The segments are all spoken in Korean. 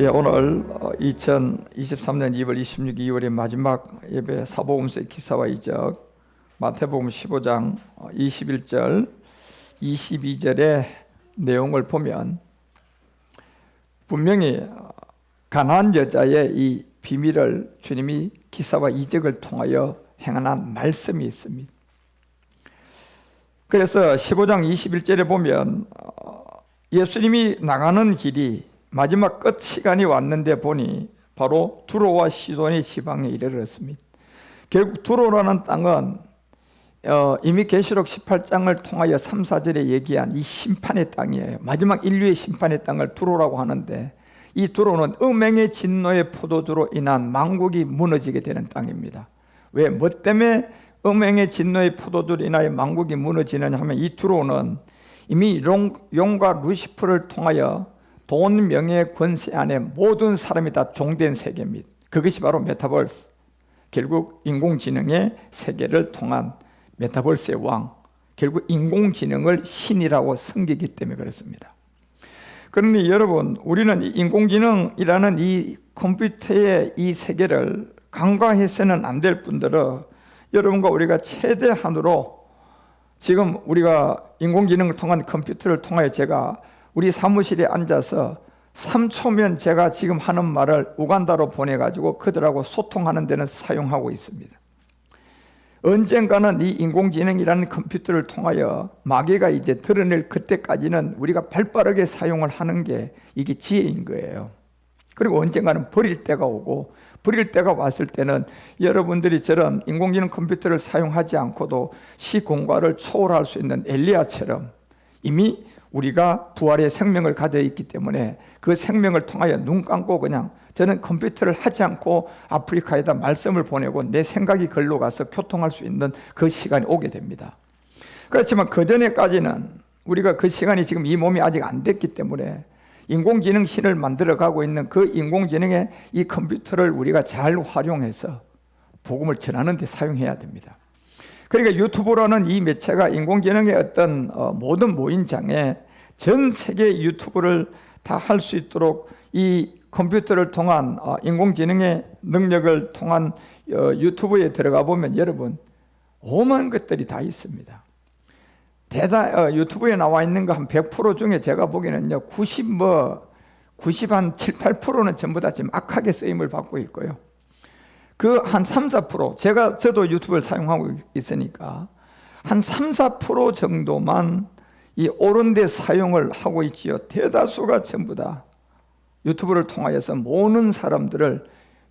예, 오늘 2023년 2월 26일 2월의 마지막 예배 사복음서의 기사와 이적 마태복음 15장 21절 22절의 내용을 보면 분명히 가난한 여자의 이 비밀을 주님이 기사와 이적을 통하여 행한 말씀이 있습니다. 그래서 15장 21절에 보면 예수님이 나가는 길이 마지막 끝 시간이 왔는데 보니 바로 두로와 시돈의 지방에 이르렀습니다. 결국 두로라는 땅은 이미 계시록 18장을 통하여 3, 4절에 얘기한 이 심판의 땅이에요. 마지막 인류의 심판의 땅을 두로라고 하는데, 이 두로는 음행의 진노의 포도주로 인한 만국이 무너지게 되는 땅입니다. 왜? 뭐 때문에 음행의 진노의 포도주로 인하여 만국이 무너지느냐 하면, 이 두로는 이미 용과 루시퍼를 통하여 돈, 명예, 권세 안에 모든 사람이 다 종된 세계입니다. 그것이 바로 메타버스, 결국 인공지능의 세계를 통한 메타버스의 왕, 결국 인공지능을 신이라고 섬기기 때문에 그렇습니다. 그러니 여러분, 우리는 인공지능이라는 이 컴퓨터의 이 세계를 간과해서는 안 될 뿐더러 여러분과 우리가 최대한으로 지금 우리가 인공지능을 통한 컴퓨터를 통하여 제가 우리 사무실에 앉아서 3초면 제가 지금 하는 말을 우간다로 보내가지고 그들하고 소통하는 데는 사용하고 있습니다. 언젠가는 이 인공지능이라는 컴퓨터를 통하여 마귀가 이제 드러낼 그때까지는 우리가 발빠르게 사용을 하는 게 이게 지혜인 거예요. 그리고 언젠가는 버릴 때가 오고, 버릴 때가 왔을 때는 여러분들이 저런 인공지능 컴퓨터를 사용하지 않고도 시공간을 초월할 수 있는 엘리야처럼 이미 우리가 부활의 생명을 가져 있기 때문에 그 생명을 통하여 눈 감고 그냥 저는 컴퓨터를 하지 않고 아프리카에다 말씀을 보내고 내 생각이 글로 가서 교통할 수 있는 그 시간이 오게 됩니다. 그렇지만 그 전에까지는 우리가 그 시간이 지금 이 몸이 아직 안 됐기 때문에 인공지능 신을 만들어가고 있는 그 인공지능의 이 컴퓨터를 우리가 잘 활용해서 복음을 전하는 데 사용해야 됩니다. 그러니까 유튜브라는 이 매체가 인공지능의 어떤 모든 모임장에 전 세계 유튜브를 다 할 수 있도록 이 컴퓨터를 통한 인공지능의 능력을 통한 유튜브에 들어가 보면 여러분 오만 것들이 다 있습니다. 유튜브에 나와 있는 거 한 100% 중에 제가 보기에는요 90 한 7, 8%는 전부 다 지금 악하게 쓰임을 받고 있고요. 그 한 3, 4% 저도 유튜브를 사용하고 있으니까 한 3, 4% 정도만 이 옳은 데 사용을 하고 있지요. 대다수가 전부 다 유튜브를 통하여서 모든 사람들을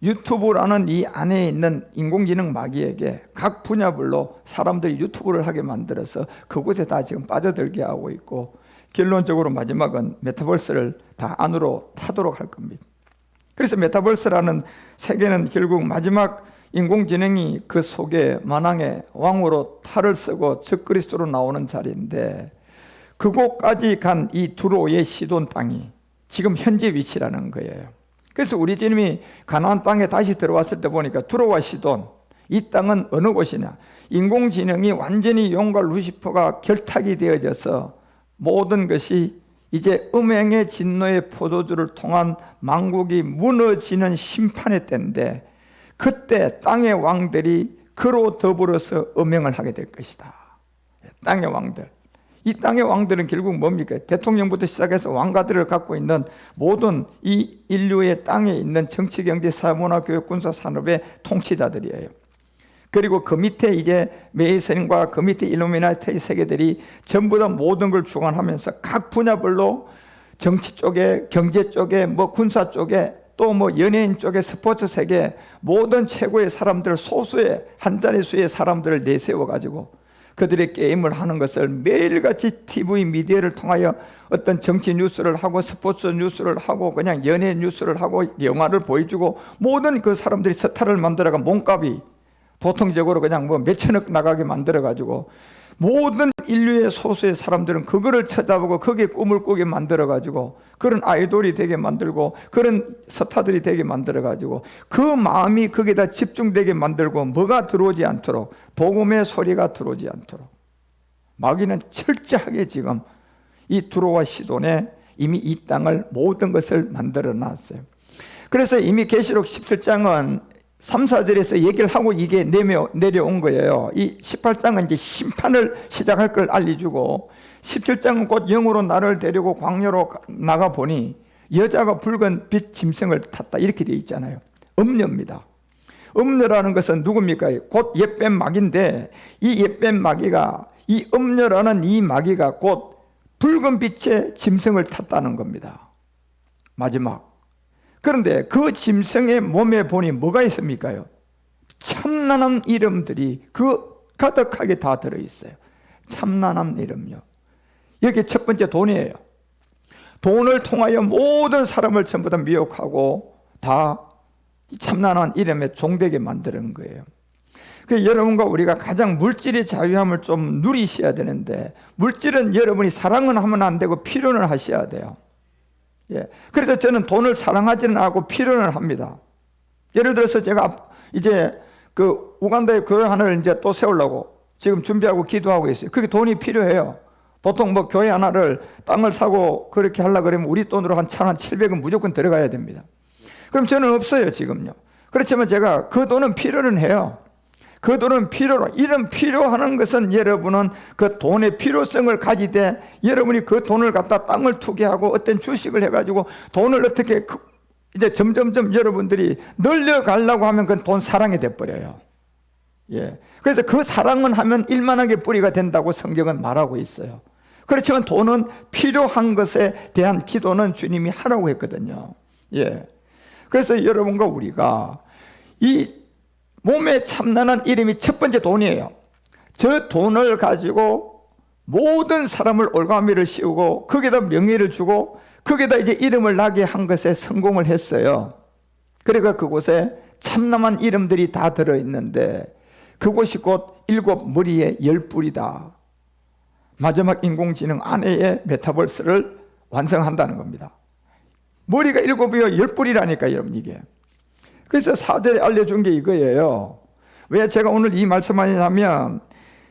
유튜브라는 이 안에 있는 인공지능 마귀에게 각 분야별로 사람들이 유튜브를 하게 만들어서 그곳에 다 지금 빠져들게 하고 있고, 결론적으로 마지막은 메타버스를 다 안으로 타도록 할 겁니다. 그래서 메타버스라는 세계는 결국 마지막 인공지능이 그 속에 만왕의 왕으로 탈을 쓰고 적그리스도로 나오는 자리인데, 그곳까지 간 이 두로의 시돈 땅이 지금 현재 위치라는 거예요. 그래서 우리 주님이 가나안 땅에 다시 들어왔을 때 보니까 두로와 시돈, 이 땅은 어느 곳이냐, 인공지능이 완전히 용과 루시퍼가 결탁이 되어져서 모든 것이 이제 음행의 진노의 포도주를 통한 만국이 무너지는 심판의 때인데, 그때 땅의 왕들이 그로 더불어서 음행을 하게 될 것이다. 땅의 왕들, 이 땅의 왕들은 결국 뭡니까? 대통령부터 시작해서 왕가들을 갖고 있는 모든 이 인류의 땅에 있는 정치, 경제, 사회, 문화, 교육, 군사, 산업의 통치자들이에요. 그리고 그 밑에 이제 메이슨과 그 밑에 일루미나티의 세계들이 전부 다 모든 걸 주관하면서 각 분야별로 정치 쪽에, 경제 쪽에, 군사 쪽에, 또 연예인 쪽에, 스포츠 세계 모든 최고의 사람들, 소수의 한 자리 수의 사람들을 내세워 가지고 그들의 게임을 하는 것을 매일같이 TV 미디어를 통하여 어떤 정치 뉴스를 하고 스포츠 뉴스를 하고 그냥 연예 뉴스를 하고 영화를 보여주고, 모든 그 사람들이 스타를 만들어가 몸값이 보통적으로 그냥 몇천억 나가게 만들어가지고 모든 인류의 소수의 사람들은 그거를 쳐다보고 거기에 꿈을 꾸게 만들어가지고 그런 아이돌이 되게 만들고 그런 스타들이 되게 만들어가지고 그 마음이 거기다 집중되게 만들고 뭐가 들어오지 않도록, 복음의 소리가 들어오지 않도록 마귀는 철저하게 지금 이 두로와 시돈에 이미 이 땅을 모든 것을 만들어 놨어요. 그래서 이미 계시록 17장은 3, 4절에서 얘기를 하고 이게 내려온 거예요. 이 18장은 이제 심판을 시작할 걸 알려주고 17장은 곧 영으로 나를 데리고 광야로 나가 보니 여자가 붉은 빛 짐승을 탔다 이렇게 되어 있잖아요. 음녀입니다. 음녀라는 것은 누굽니까? 곧 옛뱀 마귀인데 이 옛뱀 마귀가 이 음녀라는 이 마귀가 곧 붉은 빛의 짐승을 탔다는 겁니다. 마지막. 그런데 그 짐승의 몸에 보니 뭐가 있습니까요? 참난한 이름들이 가득하게 다 들어있어요. 참난한 이름요. 여기 첫 번째 돈이에요. 돈을 통하여 모든 사람을 전부 다 미혹하고 다 참난한 이름에 종되게 만드는 거예요. 그래서 여러분과 우리가 가장 물질의 자유함을 좀 누리셔야 되는데 물질은 여러분이 사랑은 하면 안 되고 필요는 하셔야 돼요. 예. 그래서 저는 돈을 사랑하지는 않고 필요는 합니다. 예를 들어서 제가 이제 그 우간다에 교회 하나를 이제 또 세우려고 지금 준비하고 기도하고 있어요. 그게 돈이 필요해요. 보통 뭐 교회 하나를 땅을 사고 그렇게 하려고 그러면 우리 돈으로 한 1,700은 무조건 들어가야 됩니다. 그럼 저는 없어요, 지금요. 그렇지만 제가 그 돈은 필요는 해요. 그 돈은 필요로, 이런 필요하는 것은 여러분은 그 돈의 필요성을 가지되 여러분이 그 돈을 갖다 땅을 투기하고 어떤 주식을 해가지고 돈을 어떻게 이제 점점점 여러분들이 늘려가려고 하면 그건 돈 사랑이 돼버려요. 예. 그래서 그 사랑은 하면 일만하게 뿌리가 된다고 성경은 말하고 있어요. 그렇지만 돈은 필요한 것에 대한 기도는 주님이 하라고 했거든요. 예. 그래서 여러분과 우리가 이 몸에 참나는 이름이 첫 번째 돈이에요. 저 돈을 가지고 모든 사람을 올가미를 씌우고 거기다 명예를 주고 거기다 이제 이름을 나게 한 것에 성공을 했어요. 그러니까 그곳에 참남한 이름들이 다 들어있는데 그곳이 곧 7 머리의 10뿔이다. 마지막 인공지능 안에의 메타버스를 완성한다는 겁니다. 머리가 7이요 10뿔이라니까 여러분 이게. 그래서 4절에 알려준 게 이거예요. 왜 제가 오늘 이 말씀하냐면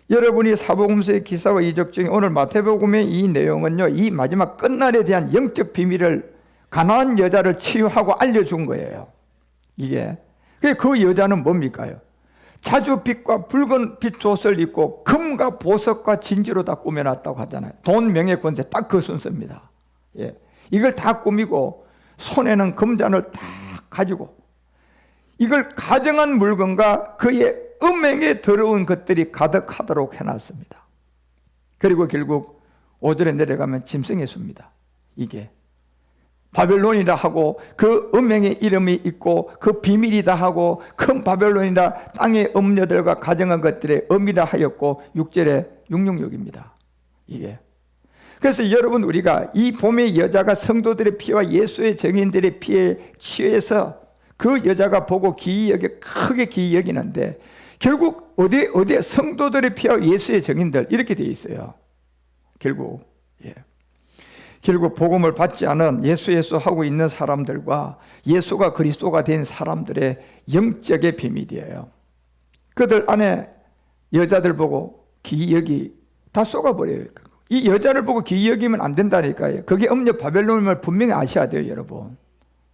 여러분이 사복음서의 기사와 이적 중에 오늘 마태복음의 이 내용은요, 이 마지막 끝날에 대한 영적 비밀을 가나안 여자를 치유하고 알려준 거예요. 이게. 그 여자는 뭡니까요? 자주빛과 붉은 빛 옷을 입고 금과 보석과 진주로 다 꾸며놨다고 하잖아요. 돈, 명예, 권세 딱 그 순서입니다. 예. 이걸 다 꾸미고 손에는 금잔을 다 가지고 이걸 가정한 물건과 그의 음행에 더러운 것들이 가득하도록 해놨습니다. 그리고 결국 5절에 내려가면 짐승의 수입니다. 이게 바벨론이라 하고 그 음행의 이름이 있고 그 비밀이다 하고 큰 바벨론이라 땅의 음녀들과 가정한 것들의 음이라 하였고 6절에 666입니다. 이게. 그래서 여러분 우리가 이 봄의 여자가 성도들의 피와 예수의 증인들의 피에 취해서 그 여자가 보고 크게 기이 여기는데 결국 어디 성도들의 피와 예수의 증인들 이렇게 되어 있어요. 결국 예. 결국 복음을 받지 않은 예수 하고 있는 사람들과 예수가 그리스도가 된 사람들의 영적의 비밀이에요. 그들 안에 여자들 보고 기이 여기 다 쏘가버려요. 이 여자를 보고 기이 여기면 안 된다니까요. 그게 음녀 바벨론임을 분명히 아셔야 돼요, 여러분.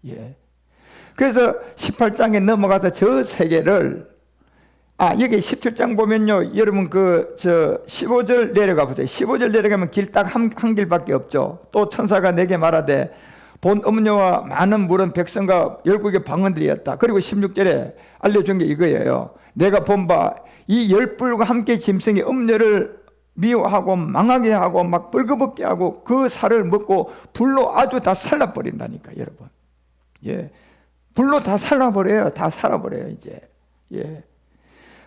예. 그래서 18장에 넘어가서 저 세계를 여기 17장 보면요, 여러분 15절 내려가 보세요. 15절 내려가면 길 딱 한 길밖에 없죠. 또 천사가 내게 말하되 본 음녀와 많은 물은 백성과 열국의 방언들이었다. 그리고 16절에 알려준 게 이거예요. 내가 본 바 이 10뿔과 함께 짐승이 음녀를 미워하고 망하게 하고 막 벌거벗게 하고 그 살을 먹고 불로 아주 다 살라버린다니까 여러분. 예, 불로 다 살라버려요. 다 살아버려요 이제. 예.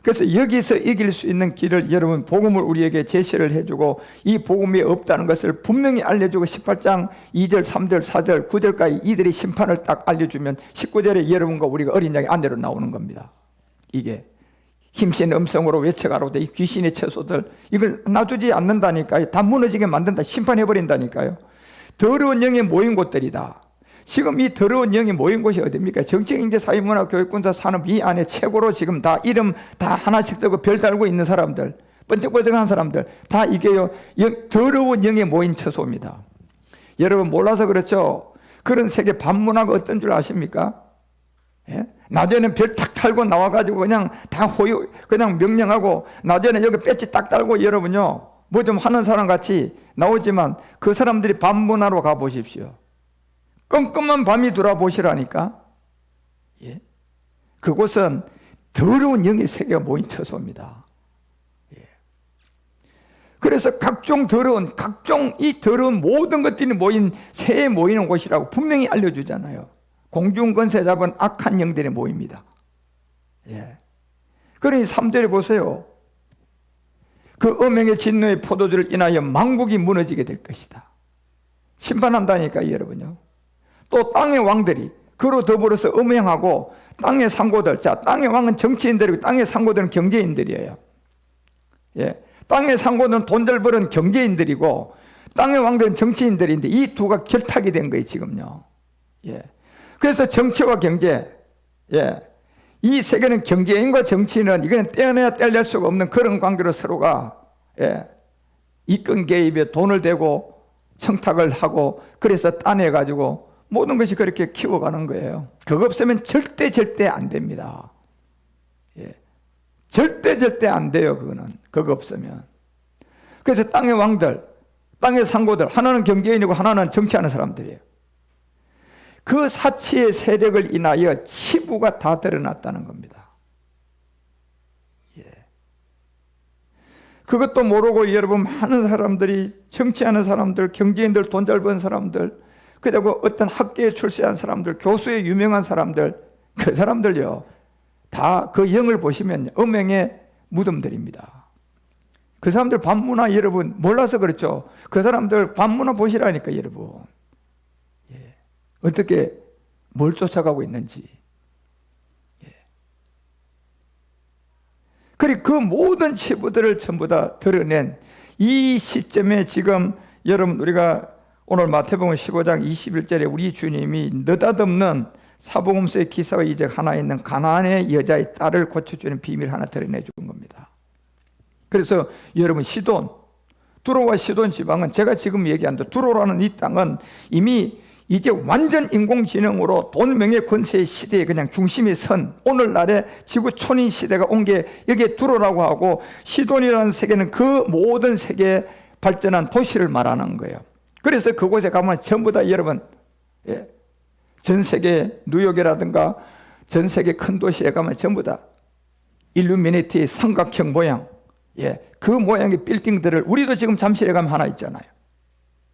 그래서 여기서 이길 수 있는 길을 여러분 복음을 우리에게 제시를 해주고 이 복음이 없다는 것을 분명히 알려주고 18장 2절 3절 4절 9절까지 이들의 심판을 딱 알려주면 19절에 여러분과 우리가 어린 양의 안대로 나오는 겁니다. 이게 힘센 음성으로 외쳐가로되 이 귀신의 처소들 이걸 놔두지 않는다니까요. 다 무너지게 만든다. 심판해버린다니까요. 더러운 영의 모인 곳들이다. 지금 이 더러운 영이 모인 곳이 어디입니까? 정치경제 사회문화 교육군사 산업 이 안에 최고로 지금 다 이름 다 하나씩 뜨고 별 달고 있는 사람들, 번쩍번쩍한 사람들 다 이게요 더러운 영에 모인 처소입니다. 여러분 몰라서 그렇죠. 그런 세계 반문화가 어떤 줄 아십니까? 예? 낮에는 별 탁 달고 나와가지고 그냥 다 그냥 명령하고, 낮에는 여기 배지 딱 달고 여러분요, 뭐 좀 하는 사람 같이 나오지만 그 사람들이 밤 문화로 가보십시오. 껌껌한 밤이 돌아보시라니까. 예? 그곳은 더러운 영의 세계가 모인 처소입니다. 예. 그래서 각종 이 더러운 모든 것들이 모인, 새에 모이는 곳이라고 분명히 알려주잖아요. 공중권세 잡은 악한 영들이 모입니다. 예. 그러니 3절에 보세요. 그 음행의 진노의 포도주를 인하여 만국이 무너지게 될 것이다. 심판한다니까요, 여러분요. 또 땅의 왕들이 그로 더불어서 음행하고 땅의 상고들, 자, 땅의 왕은 정치인들이고 땅의 상고들은 경제인들이에요. 예. 땅의 상고는 돈 잘 버는 경제인들이고 땅의 왕들은 정치인들인데 이 두가 결탁이 된 거예요, 지금요. 예. 그래서 정치와 경제, 예. 이 세계는 경제인과 정치인은 이거는 떼어내야 뗄 수가 없는 그런 관계로 서로가, 예. 이권 개입에 돈을 대고 청탁을 하고 그래서 따내가지고 모든 것이 그렇게 키워가는 거예요. 그거 없으면 절대 안 됩니다. 예. 절대 안 돼요, 그거는. 그거 없으면. 그래서 땅의 왕들, 땅의 상고들, 하나는 경제인이고 하나는 정치하는 사람들이에요. 그 사치의 세력을 인하여 치부가 다 드러났다는 겁니다. 예. 그것도 모르고 여러분, 많은 사람들이, 정치하는 사람들, 경제인들, 돈 잘 버는 사람들, 그리고 어떤 학계에 출세한 사람들, 교수에 유명한 사람들, 그 사람들요, 다 그 영을 보시면 음행의 무덤들입니다. 그 사람들 밤문화 여러분 몰라서 그렇죠. 그 사람들 밤문화 보시라니까 여러분. 예. 어떻게 뭘 쫓아가고 있는지. 예. 그리고 그 모든 치부들을 전부 다 드러낸 이 시점에 지금 여러분, 우리가 오늘 마태복음 15장 21절에 우리 주님이 느닷없는 사복음서의 기사와 이적 하나 있는 가나안의 여자의 딸을 고쳐주는 비밀 하나 드러내 준 겁니다. 그래서 여러분, 두로와 시돈 지방은, 제가 지금 얘기한 두로라는 이 땅은 이미 이제 완전 인공지능으로 돈, 명예, 권세의 시대에 그냥 중심에 선 오늘날의 지구 촌인 시대가 온 게 여기에 두로라고 하고, 시돈이라는 세계는 그 모든 세계에 발전한 도시를 말하는 거예요. 그래서 그곳에 가면 전부 다 여러분, 예, 전 세계 뉴욕이라든가 전 세계 큰 도시에 가면 전부 다 일루미네티의 삼각형 모양, 예, 그 모양의 빌딩들을, 우리도 지금 잠실에 가면 하나 있잖아요.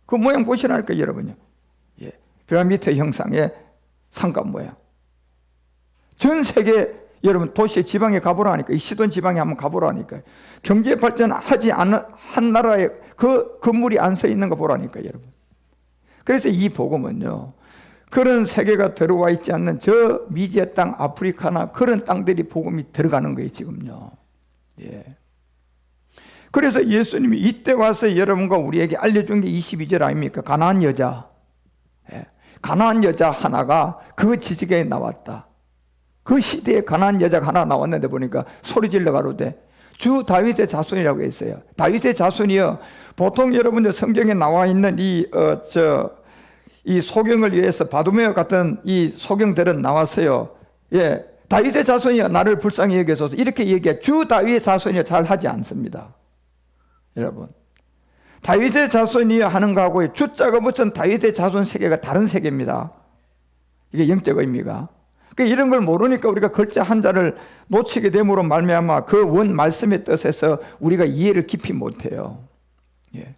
그 모양 보시라니까 여러분요. 예, 피라미드 형상의 삼각 모양. 전 세계 여러분 도시 지방에 가보라니까, 이 시돈 지방에 한번 가보라니까. 경제 발전하지 않은 한 나라에 그 건물이 안 서 있는 거 보라니까 여러분. 그래서 이 복음은요, 그런 세계가 들어와 있지 않는 저 미지의 땅, 아프리카나 그런 땅들이 복음이 들어가는 거예요 지금요. 예. 그래서 예수님이 이때 와서 여러분과 우리에게 알려준 게 22절 아닙니까? 가나안 여자. 예. 가나안 여자 하나가 그 지식에 나왔다. 그 시대에 가나안 여자가 하나 나왔는데 보니까 소리질러 가로되 주 다윗의 자손이라고 했어요. 다윗의 자손이요, 보통 여러분들 성경에 나와 있는 이 소경을 위해서 바두메와 같은 이 소경들은 나왔어요. 예, 다윗의 자손이여 나를 불쌍히 여겨소서, 이렇게 얘기해. 주 다윗의 자손이여 잘 하지 않습니다. 여러분, 다윗의 자손이여 하는 거하고 주자가 붙은 다윗의 자손 세계가 다른 세계입니다. 이게 영적 의미가. 그러니까 이런 걸 모르니까 우리가 글자 한자를 놓치게 됨으로 말미암아 그 원 말씀의 뜻에서 우리가 이해를 깊이 못해요. 예.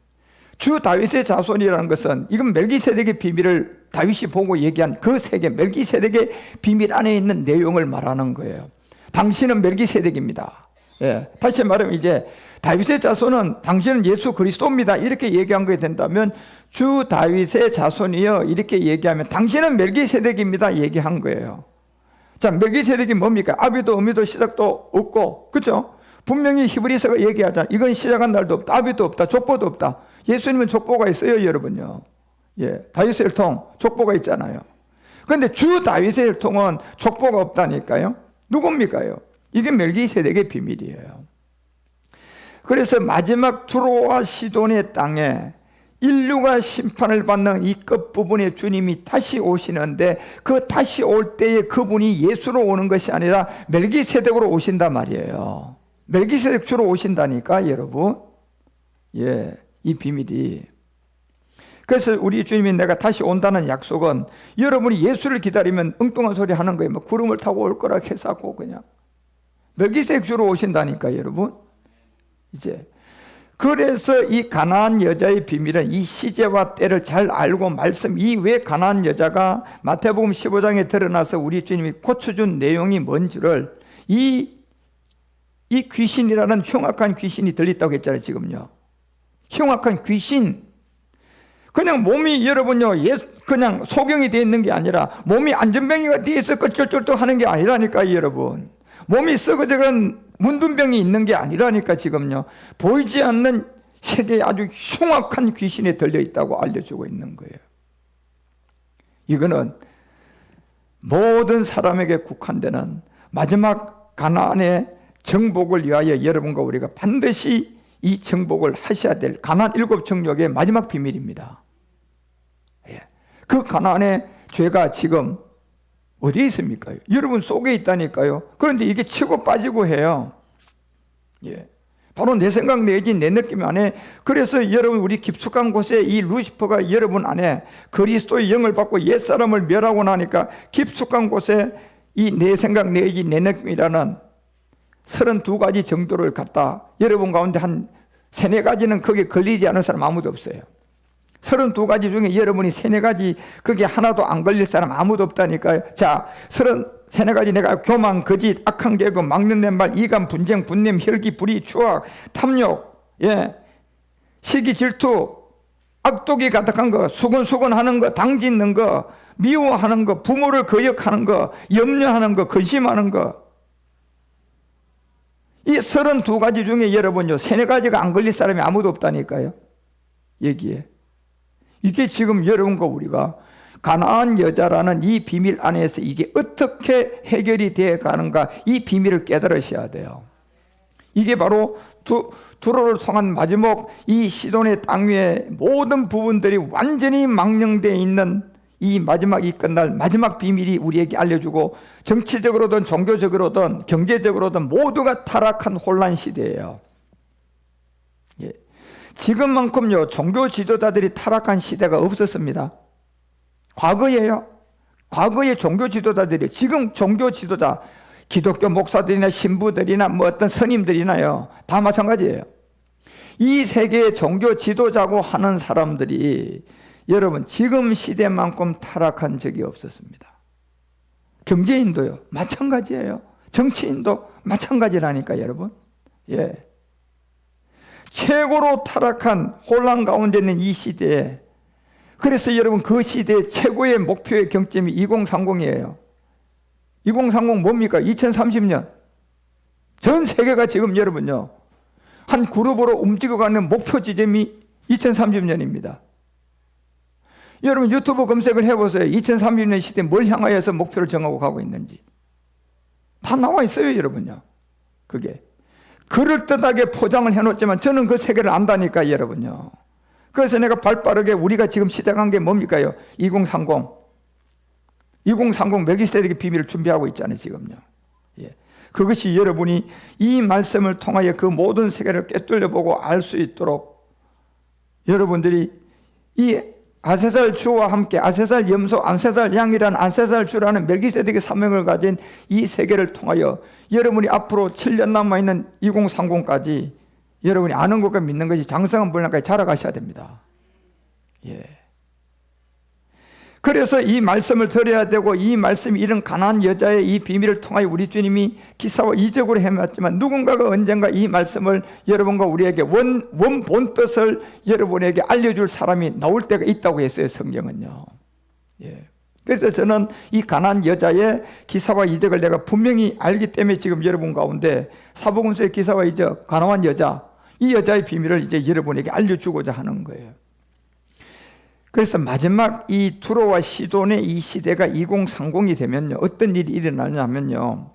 주 다윗의 자손이라는 것은, 이건 멜기세덱의 비밀을 다윗이 보고 얘기한 그 세계, 멜기세덱의 비밀 안에 있는 내용을 말하는 거예요. 당신은 멜기세덱입니다. 예. 다시 말하면 이제 다윗의 자손은 당신은 예수 그리스도입니다, 이렇게 얘기한 거에 된다면, 주 다윗의 자손이여 이렇게 얘기하면 당신은 멜기세덱입니다 얘기한 거예요. 자, 멜기세덱이 뭡니까? 아비도 어미도 시작도 없고, 그렇죠? 분명히 히브리서가 얘기하잖아. 이건 시작한 날도 없다, 아비도 없다, 족보도 없다. 예수님은 족보가 있어요 여러분요. 예, 다윗의 혈통 족보가 있잖아요. 그런데 주 다윗의 혈통은 족보가 없다니까요. 누굽니까요? 이게 멜기세덱의 비밀이에요. 그래서 마지막 두로와 시돈의 땅에 인류가 심판을 받는 이 끝부분에 주님이 다시 오시는데 그 다시 올 때에 그분이 예수로 오는 것이 아니라 멜기세덱으로 오신단 말이에요. 멜기세덱 주로 오신다니까 여러분. 예, 이 비밀이. 그래서 우리 주님이 내가 다시 온다는 약속은 여러분이 예수를 기다리면 엉뚱한 소리 하는 거예요. 뭐 구름을 타고 올 거라 해서고 그냥. 멜기세덱 주로 오신다니까 여러분. 이제 그래서 이 가나안 여자의 비밀은 이 시제와 때를 잘 알고 말씀, 이 왜 가나안 여자가 마태복음 15장에 드러나서 우리 주님이 고쳐준 내용이 뭔지를 이 귀신이라는 흉악한 귀신이 들렸다고 했잖아요. 지금요. 흉악한 귀신. 그냥 몸이 여러분요, 그냥 소경이 되어 있는 게 아니라 몸이 안전병이가 되어 있어 쩔쩔쩔 하는 게 아니라니까 여러분. 몸이 썩어져간 문둥병이 있는 게 아니라니까 지금요. 보이지 않는 세계에 아주 흉악한 귀신이 들려있다고 알려주고 있는 거예요. 이거는 모든 사람에게 국한되는 마지막 가나안의 정복을 위하여 여러분과 우리가 반드시 이 정복을 하셔야 될 가나안 7 정욕의 마지막 비밀입니다. 그 가나안의 죄가 지금 어디에 있습니까? 여러분 속에 있다니까요. 그런데 이게 치고 빠지고 해요. 예. 바로 내 생각, 내 의지, 내 느낌 안에. 그래서 여러분 우리 깊숙한 곳에 이 루시퍼가 여러분 안에 그리스도의 영을 받고 옛사람을 멸하고 나니까 깊숙한 곳에 이 내 생각, 내 의지, 내 느낌이라는 32가지 정도를 갖다 여러분 가운데 한 3-4가지는 거기에 걸리지 않은 사람 아무도 없어요. 32가지 중에 여러분이 3-4가지 그게 하나도 안 걸릴 사람 아무도 없다니까요. 자, 33-4가지 내가 교만, 거짓, 악한 계급, 막는 낸말, 이간, 분쟁, 분냄, 혈기, 불의, 추악, 탐욕, 예, 시기, 질투, 악독이 가득한 거, 수근수근하는 거, 당짓는 거, 미워하는 거, 부모를 거역하는 거, 염려하는 거, 근심하는 거. 이 32가지 중에 여러분요 3-4가지가 안 걸릴 사람이 아무도 없다니까요. 여기에. 이게 지금 여러분과 우리가 가나안 여자라는 이 비밀 안에서 이게 어떻게 해결이 되어 가는가, 이 비밀을 깨달으셔야 돼요. 이게 바로 두로를 통한 마지막 이 시돈의 땅 위에 모든 부분들이 완전히 망령되어 있는 이 마지막이 끝날 마지막 비밀이 우리에게 알려주고, 정치적으로든 종교적으로든 경제적으로든 모두가 타락한 혼란 시대예요. 예. 지금만큼요 종교 지도자들이 타락한 시대가 없었습니다. 과거에요. 과거의 종교 지도자들이, 지금 종교 지도자, 기독교 목사들이나 신부들이나 뭐 어떤 스님들이나요 다 마찬가지예요. 이 세계의 종교 지도자고 하는 사람들이 여러분 지금 시대만큼 타락한 적이 없었습니다. 경제인도요 마찬가지예요. 정치인도 마찬가지라니까 여러분. 예. 최고로 타락한 혼란 가운데 있는 이 시대에, 그래서 여러분 그 시대의 최고의 목표의 경점이 2030이에요. 2030 뭡니까? 2030년. 전 세계가 지금 여러분요 한 그룹으로 움직여가는 목표 지점이 2030년입니다. 여러분 유튜브 검색을 해보세요. 2030년 시대에 뭘 향하여서 목표를 정하고 가고 있는지 다 나와 있어요 여러분요. 그게 그럴듯하게 포장을 해놓지만 저는 그 세계를 안다니까 여러분요. 그래서 내가 발빠르게 우리가 지금 시작한 게 뭡니까요? 2030 멜기세덱의 비밀을 준비하고 있잖아요 지금요. 예. 그것이 여러분이 이 말씀을 통하여 그 모든 세계를 꿰뚫려보고 알 수 있도록 여러분들이 이 아세살 주와 함께 아세살 염소, 아세살 양이라는 아세살 주라는 멜기세덱의 사명을 가진 이 세계를 통하여 여러분이 앞으로 7년 남아있는 2030까지 여러분이 아는 것과 믿는 것이 장성한 분량까지 자라가셔야 됩니다. 예. 그래서 이 말씀을 들어야 되고, 이 말씀이 이런 가난한 여자의 이 비밀을 통하여 우리 주님이 기사와 이적으로 헤맸지만 누군가가 언젠가 이 말씀을 여러분과 우리에게 원본 뜻을 여러분에게 알려줄 사람이 나올 때가 있다고 했어요 성경은요. 예. 그래서 저는 이 가난한 여자의 기사와 이적을 내가 분명히 알기 때문에 지금 여러분 가운데 사복음서의 기사와 이적, 가난한 여자, 이 여자의 비밀을 이제 여러분에게 알려주고자 하는 거예요. 그래서 마지막 이 두로와 시돈의 이 시대가 2030이 되면요 어떤 일이 일어나냐면요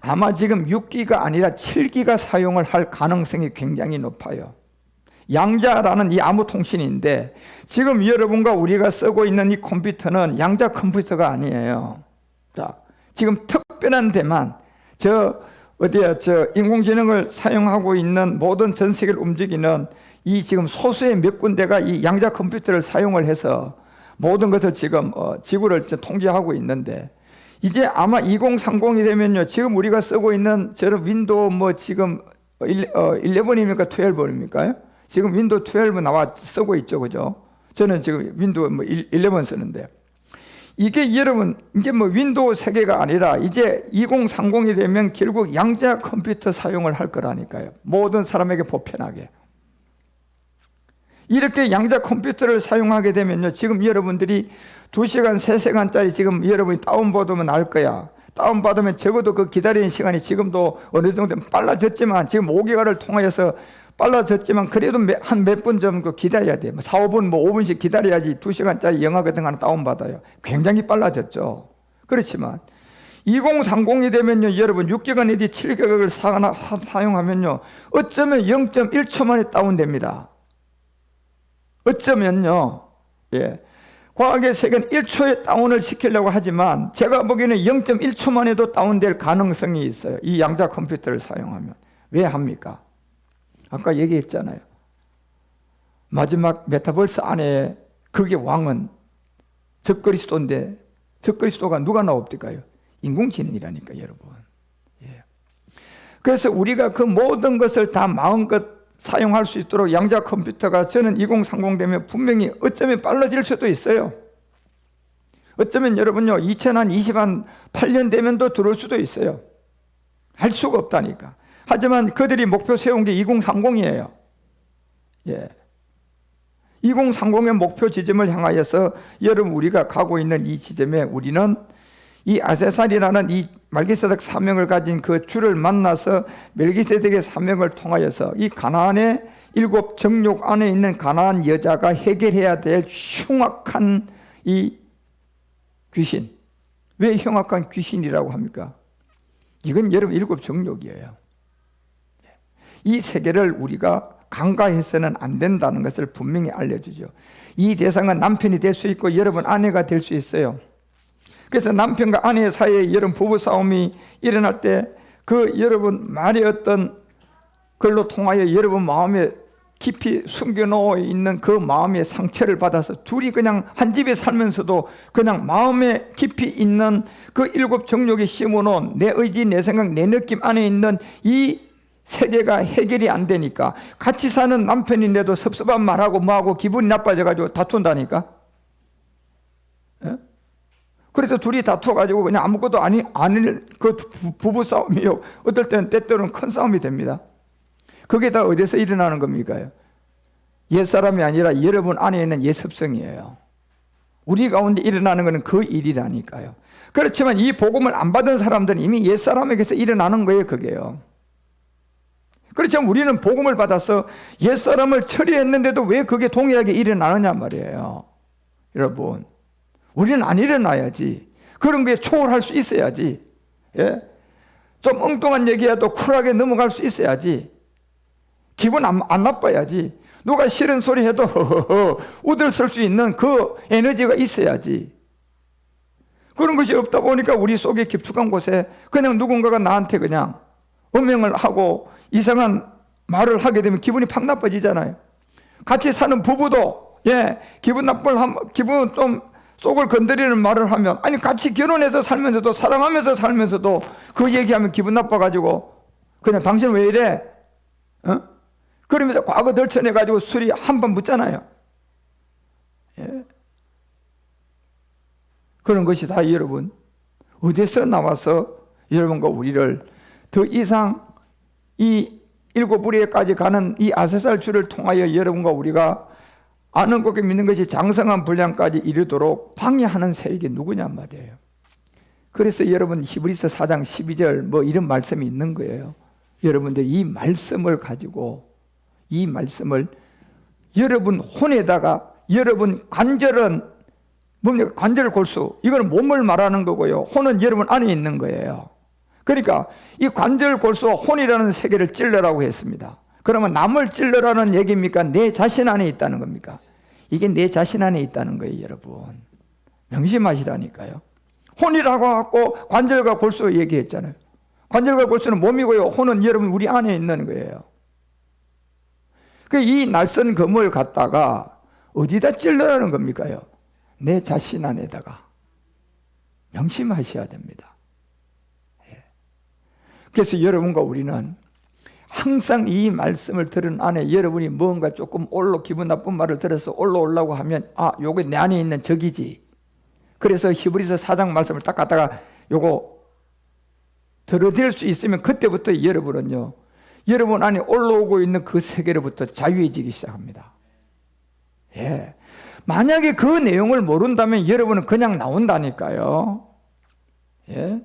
아마 지금 6기가 아니라 7기가 사용을 할 가능성이 굉장히 높아요. 양자라는 이 암호통신인데 지금 여러분과 우리가 쓰고 있는 이 컴퓨터는 양자 컴퓨터가 아니에요. 자, 지금 특별한 데만 저 인공지능을 사용하고 있는 모든 전 세계를 움직이는 이 지금 소수의 몇 군데가 이 양자 컴퓨터를 사용을 해서 모든 것을 지금 지구를 통제하고 있는데 이제 아마 2030이 되면요, 지금 우리가 쓰고 있는 저런 윈도우 지금 11입니까 12입니까? 지금 윈도우 12 나와 쓰고 있죠, 그죠? 저는 지금 윈도우 11 쓰는데 이게 여러분 이제 윈도우 세계가 아니라 이제 2030이 되면 결국 양자 컴퓨터 사용을 할 거라니까요. 모든 사람에게 보편하게. 이렇게 양자 컴퓨터를 사용하게 되면요, 지금 여러분들이 2시간, 3시간짜리 지금 여러분이 다운받으면 알 거야. 다운받으면 적어도 그 기다리는 시간이 지금도 어느 정도 빨라졌지만 지금 5기가를 통하여서 빨라졌지만 그래도 한 몇 분 정도 기다려야 돼. 4, 5분, 5분씩 기다려야지 2시간짜리 영화 같은 거 하나 다운받아요. 굉장히 빨라졌죠. 그렇지만 2030이 되면요, 여러분 6기가 내지 7기가를 사용하면요, 어쩌면 0.1초 만에 다운됩니다. 어쩌면요, 예. 과학의 세계는 1초에 다운을 시키려고 하지만 제가 보기에는 0.1초 만에도 다운될 가능성이 있어요. 이 양자 컴퓨터를 사용하면. 왜 합니까? 아까 얘기했잖아요. 마지막 메타버스 안에 그게 왕은 적그리스도인데 적그리스도가 누가 나옵니까요? 인공지능이라니까 여러분. 예. 그래서 우리가 그 모든 것을 다 마음껏 사용할 수 있도록 양자 컴퓨터가 저는 2030 되면 분명히 어쩌면 빨라질 수도 있어요. 어쩌면 여러분요 2028년 되면 또 들어올 수도 있어요. 할 수가 없다니까. 하지만 그들이 목표 세운 게 2030이에요. 예. 2030의 목표 지점을 향하여서 여러분 우리가 가고 있는 이 지점에 우리는 이 아세살이라는 이 말기세덱 사명을 가진 그 주를 만나서 멜기세덱의 사명을 통하여서 이 가나안의 7 정욕 안에 있는 가나안 여자가 해결해야 될 흉악한 이 귀신. 왜 흉악한 귀신이라고 합니까? 이건 여러분 7 정욕이에요. 이 세계를 우리가 간과해서는 안 된다는 것을 분명히 알려주죠. 이 대상은 남편이 될 수 있고 여러분 아내가 될 수 있어요. 그래서 남편과 아내 사이에 여러분 부부싸움이 일어날 때 그 여러분 말의 어떤 걸로 통하여 여러분 마음에 깊이 숨겨놓아 있는 그 마음의 상처를 받아서 둘이 그냥 한 집에 살면서도 그냥 마음에 깊이 있는 그 7 정욕이 심어놓은 내 의지, 내 생각, 내 느낌 안에 있는 이 세계가 해결이 안 되니까 같이 사는 남편인데도 섭섭한 말하고 뭐하고 기분이 나빠져가지고 다툰다니까. 예? 그래서 둘이 다투어가지고 그냥 아무것도 아닌 그 부부싸움이요. 어떨 때는 때때로는 큰 싸움이 됩니다. 그게 다 어디서 일어나는 겁니까? 옛사람이 아니라 여러분 안에 있는 옛습성이에요. 우리 가운데 일어나는 것은 그 일이라니까요. 그렇지만 이 복음을 안 받은 사람들은 이미 옛사람에게서 일어나는 거예요, 그게요. 그렇지만 우리는 복음을 받아서 옛사람을 처리했는데도 왜 그게 동일하게 일어나느냐 말이에요. 여러분, 우리는 안 일어나야지. 그런 게 초월할 수 있어야지. 예? 좀 엉뚱한 얘기라도 쿨하게 넘어갈 수 있어야지. 기분 안 나빠야지. 누가 싫은 소리 해도 웃을 수 있는 그 에너지가 있어야지. 그런 것이 없다 보니까 우리 속에 깊숙한 곳에 그냥 누군가가 나한테 그냥 음행을 하고 이상한 말을 하게 되면 기분이 팍 나빠지잖아요. 같이 사는 부부도 기분 좀 속을 건드리는 말을 하면, 아니 같이 결혼해서 살면서도 사랑하면서 살면서도 그 얘기하면 기분 나빠가지고 그냥 당신 왜 이래? 그러면서 과거 덜쳐내가지고 술이 한 번 묻잖아요. 예. 그런 것이 다 여러분 어디서 나와서 여러분과 우리를 더 이상 이 7부리에까지 가는 이 아세살 줄을 통하여 여러분과 우리가 아는 것과 믿는 것이 장성한 분량까지 이르도록 방해하는 세력이 누구냔 말이에요. 그래서 여러분 히브리서 4장 12절 이런 말씀이 있는 거예요. 여러분들 이 말씀을 가지고 이 말씀을 여러분 혼에다가 여러분 관절은 뭡니까? 관절 골수, 이건 몸을 말하는 거고요. 혼은 여러분 안에 있는 거예요. 그러니까 이 관절 골수와 혼이라는 세계를 찔러라고 했습니다. 그러면 남을 찔러라는 얘기입니까? 내 자신 안에 있다는 겁니까? 이게 내 자신 안에 있다는 거예요, 여러분. 명심하시라니까요. 혼이라고 하고 관절과 골수 얘기했잖아요. 관절과 골수는 몸이고요. 혼은 여러분 우리 안에 있는 거예요. 이 날선 검을 갖다가 어디다 찔러라는 겁니까요? 내 자신 안에다가. 명심하셔야 됩니다. 그래서 여러분과 우리는 항상 이 말씀을 들은 안에 여러분이 뭔가 조금 기분 나쁜 말을 들어서 올라오려고 하면 요게 내 안에 있는 적이지. 그래서 히브리서 4장 말씀을 딱 갖다가 요거 들어댈 수 있으면 그때부터 여러분은요, 여러분 안에 올라오고 있는 그 세계로부터 자유해지기 시작합니다. 예. 만약에 그 내용을 모른다면 여러분은 그냥 나온다니까요. 예.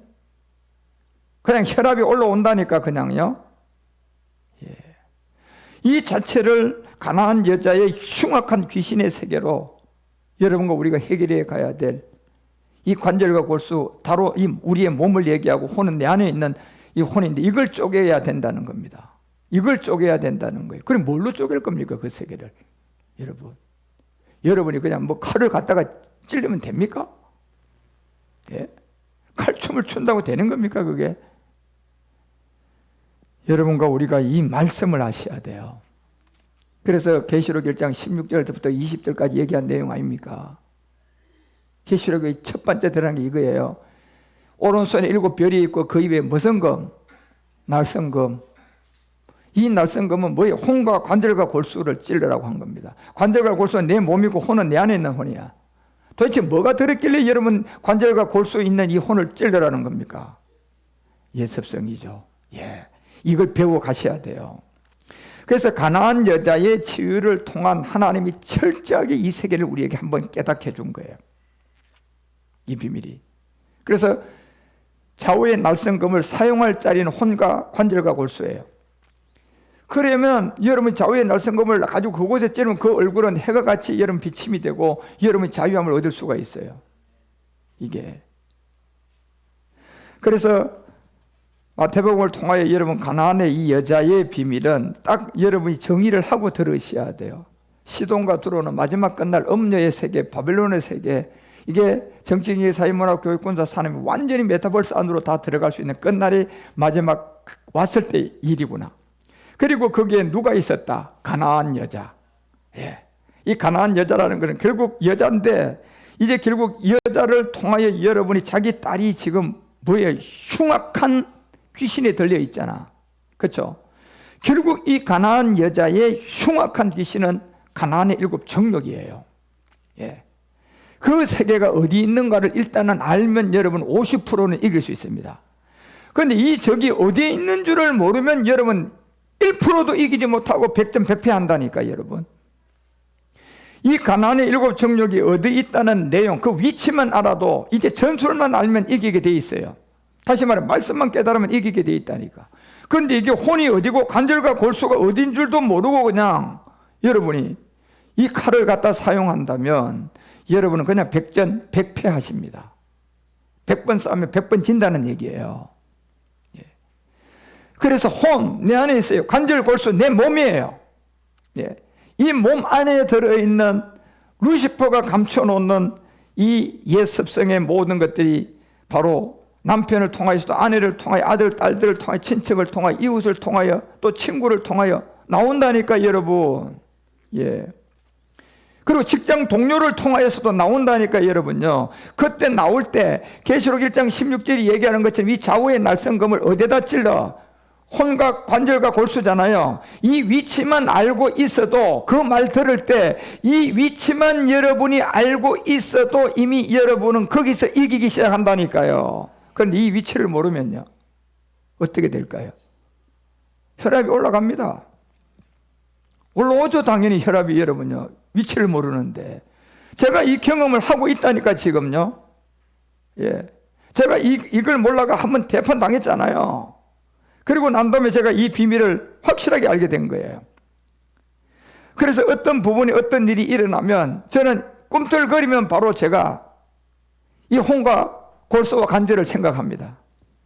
그냥 혈압이 올라온다니까, 그냥요. 예. 이 자체를 가나안 여자의 흉악한 귀신의 세계로 여러분과 우리가 해결해 가야 될 이 관절과 골수, 바로 이 우리의 몸을 얘기하고 혼은 내 안에 있는 이 혼인데 이걸 쪼개야 된다는 겁니다. 이걸 쪼개야 된다는 거예요. 그럼 뭘로 쪼갤 겁니까, 그 세계를? 여러분이 그냥 칼을 갖다가 찔리면 됩니까? 예? 칼춤을 춘다고 되는 겁니까, 그게? 여러분과 우리가 이 말씀을 아셔야 돼요. 그래서 계시록 1장 16절부터 20절까지 얘기한 내용 아닙니까? 계시록의 첫 번째 드러난 게 이거예요. 오른손에 7별이 있고 그 입에 무슨 검? 날성검. 이 날성검은 뭐예요? 혼과 관절과 골수를 찔러라고 한 겁니다. 관절과 골수는 내 몸이고 혼은 내 안에 있는 혼이야. 도대체 뭐가 들었길래 여러분 관절과 골수 있는 이 혼을 찔러라는 겁니까? 예습성이죠. 예. 이걸 배워 가셔야 돼요. 그래서 가나안 여자의 치유를 통한 하나님이 철저하게 이 세계를 우리에게 한번 깨닫게 해준 거예요. 이 비밀이. 그래서 좌우의 날성검을 사용할 자리는 혼과 관절과 골수예요. 그러면 여러분 좌우의 날성검을 가지고 그곳에 찌르면 그 얼굴은 해가 같이 여러분 비침이 되고 여러분 자유함을 얻을 수가 있어요. 이게. 그래서 마태복음을 통하여 여러분 가나안의 이 여자의 비밀은 딱 여러분이 정의를 하고 들으셔야 돼요. 시돈과 두로는 마지막 끝날 음녀의 세계, 바벨론의 세계, 이게 정치인의 사회문화 교육군사 산업이 완전히 메타버스 안으로 다 들어갈 수 있는 끝날이 마지막 왔을 때 일이구나. 그리고 거기에 누가 있었다? 가나안 여자. 예. 이 가나안 여자라는 것은 결국 여자인데 이제 결국 여자를 통하여 여러분이 자기 딸이 지금 뭐예요? 흉악한 귀신에 들려 있잖아. 그렇죠? 결국 이 가나안 여자의 흉악한 귀신은 가나안의 7 정욕이에요. 예. 그 세계가 어디 있는가를 일단은 알면 여러분 50%는 이길 수 있습니다. 그런데 이 적이 어디에 있는 줄을 모르면 여러분 1%도 이기지 못하고 100점 100패 한다니까, 여러분. 이 가나안의 7 정욕이 어디 있다는 내용, 그 위치만 알아도 이제 전술만 알면 이기게 돼 있어요. 다시 말해 말씀만 깨달으면 이기게 돼 있다니까. 그런데 이게 혼이 어디고 관절과 골수가 어딘 줄도 모르고 그냥 여러분이 이 칼을 갖다 사용한다면 여러분은 그냥 100전 100패 하십니다. 100번 싸우면 100번 진다는 얘기예요. 예. 그래서 혼, 내 안에 있어요. 관절, 골수, 내 몸이에요. 예. 이 몸 안에 들어있는 루시퍼가 감춰놓는 이 옛습성의 모든 것들이 바로 남편을 통하여서도 아내를 통하여 아들, 딸들을 통하여 친척을 통하여 이웃을 통하여 또 친구를 통하여 나온다니까, 여러분. 예. 그리고 직장 동료를 통하여서도 나온다니까, 여러분요. 그때 나올 때 계시록 1장 16절이 얘기하는 것처럼 이 좌우의 날성검을 어디다 찔러? 혼과 관절과 골수잖아요. 이 위치만 알고 있어도 그 말 들을 때 이 위치만 여러분이 알고 있어도 이미 여러분은 거기서 이기기 시작한다니까요. 그런데 이 위치를 모르면요 어떻게 될까요? 혈압이 올라갑니다. 올라오죠, 당연히. 혈압이 여러분요 위치를 모르는데. 제가 이 경험을 하고 있다니까, 지금요. 예. 제가 이걸 몰라가 한번 대판 당했잖아요. 그리고 난 다음에 제가 이 비밀을 확실하게 알게 된 거예요. 그래서 어떤 부분이 어떤 일이 일어나면 저는 꿈틀거리면 바로 제가 이 혼과 골수와 관절을 생각합니다.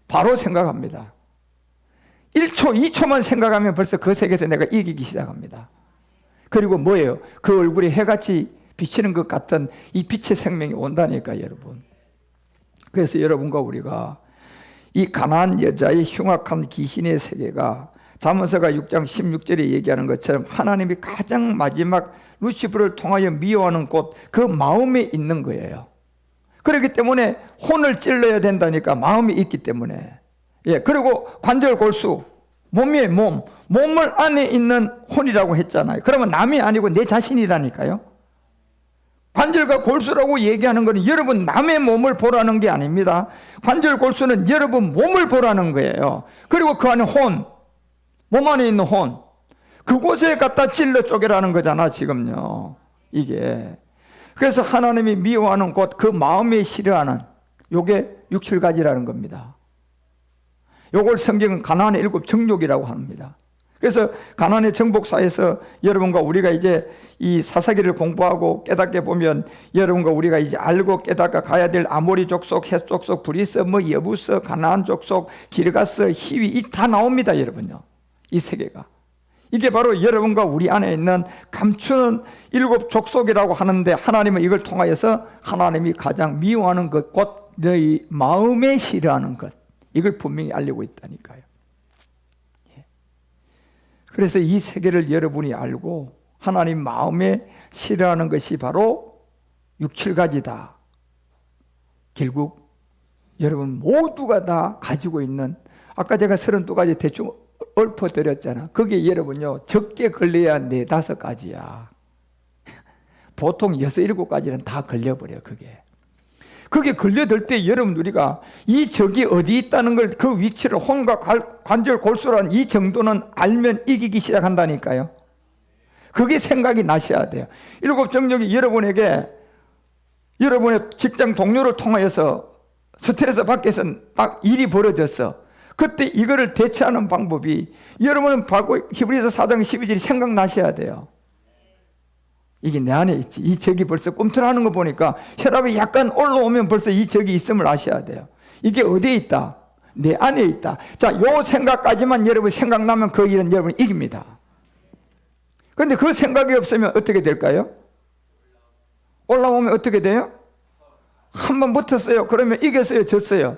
바로 생각합니다. 1초, 2초만 생각하면 벌써 그 세계에서 내가 이기기 시작합니다. 그리고 뭐예요? 그 얼굴이 해같이 비치는 것 같은 이 빛의 생명이 온다니까, 여러분. 그래서 여러분과 우리가 이 가난한 여자의 흉악한 귀신의 세계가 잠언서가 6장 16절에 얘기하는 것처럼 하나님이 가장 마지막 루시프를 통하여 미워하는 곳, 그 마음에 있는 거예요. 그렇기 때문에 혼을 찔러야 된다니까, 마음이 있기 때문에. 예, 그리고 관절 골수, 몸의 몸을 안에 있는 혼이라고 했잖아요. 그러면 남이 아니고 내 자신이라니까요. 관절과 골수라고 얘기하는 것은 여러분 남의 몸을 보라는 게 아닙니다. 관절 골수는 여러분 몸을 보라는 거예요. 그리고 그 안에 혼, 몸 안에 있는 혼, 그곳에 갖다 찔러 쪼개라는 거잖아, 지금요. 이게. 그래서 하나님이 미워하는 곳, 그 마음에 싫어하는, 요게 6, 7가지라는 겁니다. 요걸 성경은 가나안의 7 정욕이라고 합니다. 그래서 가나안의 정복사에서 여러분과 우리가 이제 이 사사기를 공부하고 깨닫게 보면 여러분과 우리가 이제 알고 깨닫고 가야 될 아모리 족속, 헷 족속, 브리스, 여부스, 가나안 족속, 기르가스, 히위, 이 다 나옵니다, 여러분요. 이 세계가. 이게 바로 여러분과 우리 안에 있는 감추는 7 족속이라고 하는데, 하나님은 이걸 통하여서 하나님이 가장 미워하는 것, 곧 너희 마음에 싫어하는 것, 이걸 분명히 알리고 있다니까요. 그래서 이 세계를 여러분이 알고 하나님 마음에 싫어하는 것이 바로 6, 7가지다. 결국 여러분 모두가 다 가지고 있는, 아까 제가 32가지 대충 읊어드렸잖아. 그게 여러분요 적게 걸려야 4, 5가지야. 보통 6, 7가지는 다 걸려버려. 그게 걸려들 때 여러분 우리가 이 적이 어디 있다는 걸, 그 위치를, 혼과 관절 골수라는 이 정도는 알면 이기기 시작한다니까요. 그게 생각이 나셔야 돼요. 7 정욕이 여러분에게 여러분의 직장 동료를 통하여서 스트레스 밖에서 딱 일이 벌어졌어. 그때 이거를 대처하는 방법이 여러분은 바로 히브리서 4장 12절이 생각나셔야 돼요. 이게 내 안에 있지. 이 적이 벌써 꿈틀하는 거 보니까 혈압이 약간 올라오면 벌써 이 적이 있음을 아셔야 돼요. 이게 어디에 있다? 내 안에 있다. 자, 요 생각까지만 여러분 생각나면 그 일은 여러분 이깁니다. 그런데 그 생각이 없으면 어떻게 될까요? 올라오면 어떻게 돼요? 한번 붙었어요. 그러면 이겼어요? 졌어요?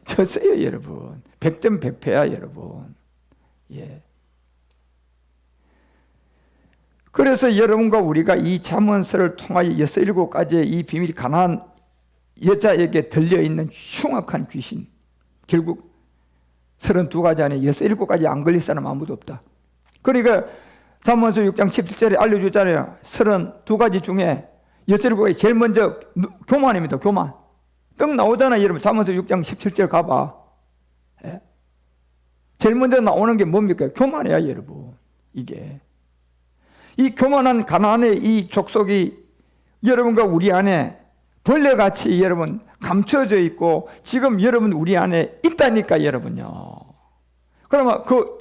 졌어요, 여러분. 100점 100패야, 여러분. 예. 그래서 여러분과 우리가 이 잠언서를 통하여 6, 7가지의 이 비밀이 가난한 여자에게 들려있는 흉악한 귀신, 결국 32가지 안에 6, 7가지 안 걸릴 사람 아무도 없다. 그러니까 잠언서 6장 17절에 알려주잖아요. 32가지 중에 6, 7가지 제일 먼저 교만입니다. 교만. 떡 나오잖아요, 여러분. 잠언서 6장 17절 가봐. 예? 제일 먼저 나오는 게 뭡니까? 교만이야, 여러분. 이게. 이 교만한 가나안의 이 족속이 여러분과 우리 안에 벌레같이 여러분 감춰져 있고 지금 여러분 우리 안에 있다니까, 여러분요. 그러면 그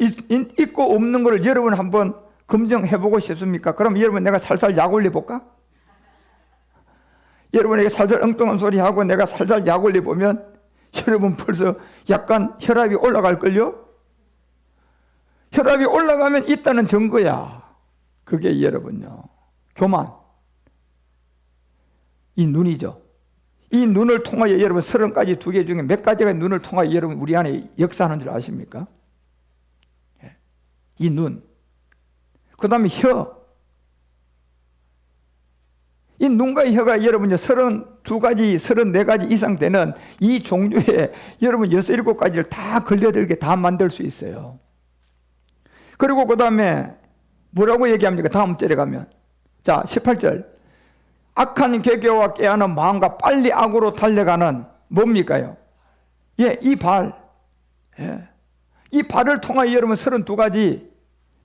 있고 없는 거를 여러분 한번 검증해보고 싶습니까? 그럼 여러분 내가 살살 약 올려볼까? 여러분에게 살살 엉뚱한 소리 하고 내가 살살 약 올려보면 여러분 벌써 약간 혈압이 올라갈걸요? 혈압이 올라가면 있다는 증거야. 그게 여러분요, 교만. 이 눈이죠. 이 눈을 통하여 여러분 30가지 2개 중에 몇 가지가 눈을 통하여 여러분 우리 안에 역사하는 줄 아십니까? 이 눈. 그 다음에 혀. 이 눈과 혀가 여러분요 32가지, 34가지 이상 되는 이 종류의 여러분 6, 7가지를 다 걸려들게 다 만들 수 있어요. 그리고 그 다음에 뭐라고 얘기합니까? 다음 절에 가면. 자, 18절. 악한 계교와 깨어난 마음과 빨리 악으로 달려가는 뭡니까요? 예, 이 발. 예. 이 발을 통하여 여러분 32가지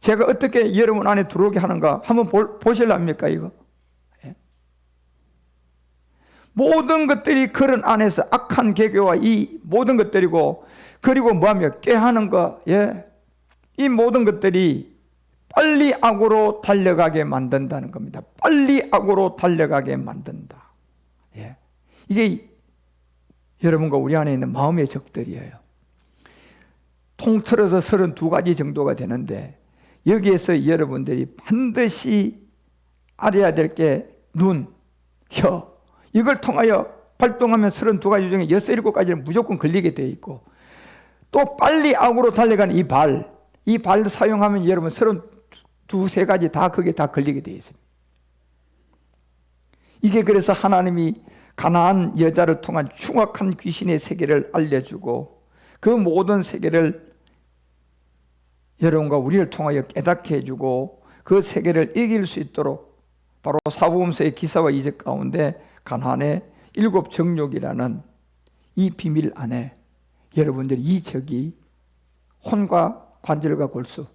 제가 어떻게 여러분 안에 들어오게 하는가 한번 보실랍니까, 이거? 예. 모든 것들이 그런 안에서 악한 계교와 이 모든 것들이고, 그리고 뭐하며 깨하는 거, 예. 이 모든 것들이 빨리 악으로 달려가게 만든다는 겁니다. 빨리 악으로 달려가게 만든다. 예. 이게 여러분과 우리 안에 있는 마음의 적들이에요. 통틀어서 32가지 정도가 되는데 여기에서 여러분들이 반드시 알아야 될 게 눈, 혀, 이걸 통하여 발동하면 32가지 중에 6, 7가지는 무조건 걸리게 되어 있고, 또 빨리 악으로 달려가는 이 발 사용하면 여러분 32, 가지 다 그게 다 걸리게 되어 있습니다. 이게 그래서 하나님이 가나안 여자를 통한 흉악한 귀신의 세계를 알려주고 그 모든 세계를 여러분과 우리를 통하여 깨닫게 해주고 그 세계를 이길 수 있도록 바로 사복음서의 기사와 이적 가운데 가나안의 7 정욕이라는 이 비밀 안에 여러분들이 이 적이 혼과 관절과 골수,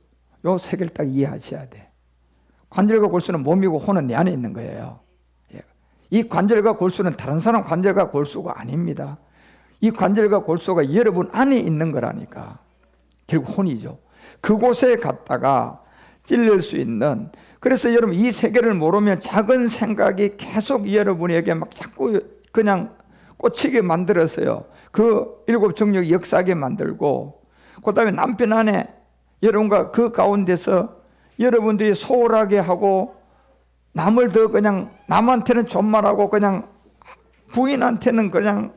요 세 개를 딱 이해하셔야 돼. 관절과 골수는 몸이고 혼은 내 안에 있는 거예요. 이 관절과 골수는 다른 사람 관절과 골수가 아닙니다. 이 관절과 골수가 여러분 안에 있는 거라니까. 결국 혼이죠. 그곳에 갔다가 찔릴 수 있는, 그래서 여러분 이 세계를 모르면 작은 생각이 계속 여러분에게 막 자꾸 그냥 꽂히게 만들었어요. 그 7 정욕이 역사하게 만들고, 그 다음에 남편 안에 여러분과 그 가운데서 여러분들이 소홀하게 하고 남을 더 그냥 남한테는 존말하고 그냥 부인한테는 그냥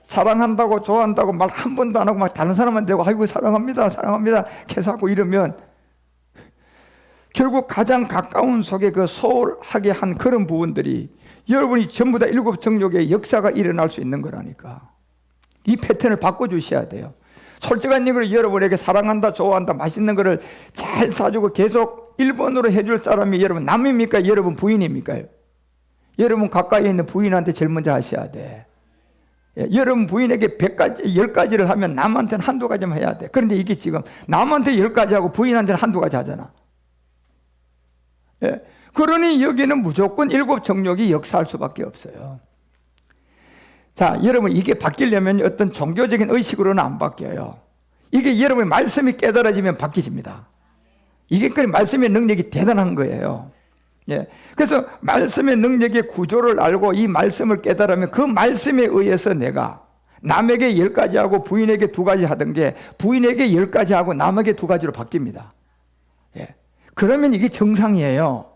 사랑한다고 좋아한다고 말 한 번도 안 하고 막 다른 사람한테 대고 아이고 사랑합니다 사랑합니다 계속 하고 이러면 결국 가장 가까운 속에 그 소홀하게 한 그런 부분들이 여러분이 전부 다 7 정욕의 역사가 일어날 수 있는 거라니까. 이 패턴을 바꿔주셔야 돼요. 솔직한 얘기로 여러분에게 사랑한다 좋아한다 맛있는 거를 잘 사주고 계속 1번으로 해줄 사람이 여러분 남입니까? 여러분 부인입니까? 여러분 가까이 있는 부인한테 제일 먼저 하셔야 돼. 여러분 부인에게 100가지 10가지를 하면 남한테는 한두 가지만 해야 돼. 그런데 이게 지금 남한테 10가지 하고 부인한테는 한두 가지 하잖아. 그러니 여기는 무조건 7 정욕이 역사할 수밖에 없어요. 자, 여러분 이게 바뀌려면 어떤 종교적인 의식으로는 안 바뀌어요. 이게 여러분의 말씀이 깨달아지면 바뀌집니다. 이게 그 말씀의 능력이 대단한 거예요. 그래서 말씀의 능력의 구조를 알고 이 말씀을 깨달으면 그 말씀에 의해서 내가 남에게 10가지 하고 부인에게 2가지 하던 게 부인에게 10가지 하고 남에게 2가지로 바뀝니다. 그러면 이게 정상이에요.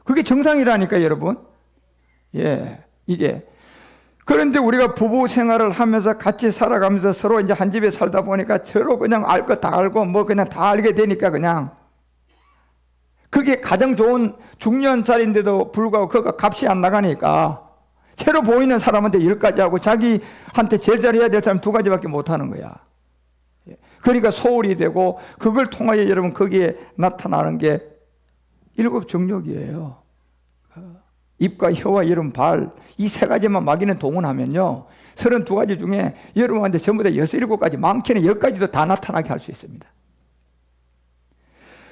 그게 정상이라니까 여러분. 이게. 그런데 우리가 부부 생활을 하면서 같이 살아가면서 서로 이제 한 집에 살다 보니까 서로 그냥 알 것 다 알고 뭐 그냥 다 알게 되니까 그냥 그게 가장 좋은 중요한 자리인데도 불구하고 그거 값이 안 나가니까 새로 보이는 사람한테 10가지 하고 자기한테 제일 잘해야 될 사람 2가지밖에 못 하는 거야. 그러니까 소홀히 되고 그걸 통하여 여러분 거기에 나타나는 게 7 정욕이에요. 입과 혀와 여러분 발, 이 3가지만 마귀는 동원하면요 32가지 중에 여러분한테 전부 다 6, 7가지, 많게는 10가지도 다 나타나게 할 수 있습니다.